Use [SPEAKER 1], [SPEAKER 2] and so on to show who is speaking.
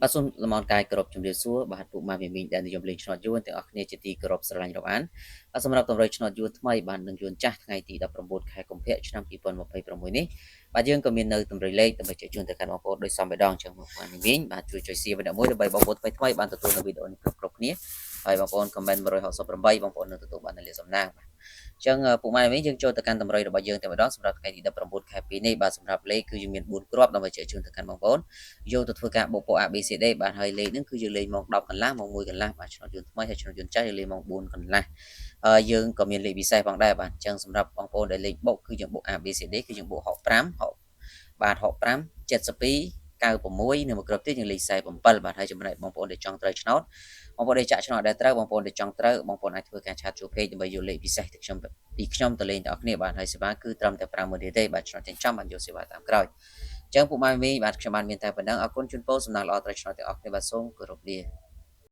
[SPEAKER 1] បាទសូមលំអរកាយគោរពជំរាបសួរបាទពុកម៉ែមីមីងដែលនិយមលេងឆ្នោតយួនទាំងអស់គ្នាជាទីគោរពស្រឡាញ់រាប់អានបាទសម្រាប់តម្រុយឆ្នោតយួនថ្មីបាទនឹងយួនចាស់ថ្ងៃទី19ខែកុម្ភៈឆ្នាំ2026នេះបាទយើងក៏មាននៅតម្រុយលេខដើម្បីជជែកទៅកាន់បងប្អូនដោយសមម្ដងចឹងមកមីមីងបាទជួយចុច share វីដេអូមួយដើម្បីបងប្អូនថ្មីបានទទួលនៅវីដេអូនេះគ្រប់គ្នាហើយបងប្អូន comment 168បងប្អូននឹងទទួលបានលាសំណាងបាទចឹងពុកម៉ែវិញយើងចូលទៅកាន់តម្រុយរបស់យើងតែម្ដងសម្រាប់ថ្ងៃទី19ខែ2នេះបាទសម្រាប់លេខគឺយើងមាន4គ្រាប់ដើម្បីជជែកទៅកាន់បងប្អូនយកទៅធ្វើការបូកពក ABCD បាទហើយលេខហ្នឹងគឺយើងលេងម៉ោង10កន្លះម៉ោង1កន្លះបាទឆ្នោតយន្តថ្មីហើយឆ្នោតយន្តចាស់យើងលេងម៉ោង4កន្លះហើយយើងក៏មានលេខពិសេសផងដែរបាទអញ្ចឹងសម្រាប់បងប្អូនដែលលេខបូកគឺយើងបូក ABCD គឺយើងបូក65បាទ65 72 96នៅមួយគ្រាប់ទៀតយើងលេខ47បាទហើយចំណែកបងប្អូនដែលចង់ត្រូវឆ្នោតបងប្អូនដែលចាក់ឆ្នោតដែលត្រូវបងប្អូនដែលចង់ត្រូវបងប្អូនអាចធ្វើការឆាតចូល page ដើម្បីយកលេខពិសេសទៅខ្ញុំទៅលេងទាំងអស់គ្នាបាទហើយសេវាគឺត្រឹមតែ50000ទេបាទឆ្នោតទាំងចំបានយកសេវាតាមក្រោយចឹងពុកម៉ែមីបាទខ្ញុំបានមានតែប៉ុណ្ណឹងអរគុណជូនពរសំណាងល្អត្រៃឆ្នោតទាំងអស់គ្នាបាទសូមគោរពលា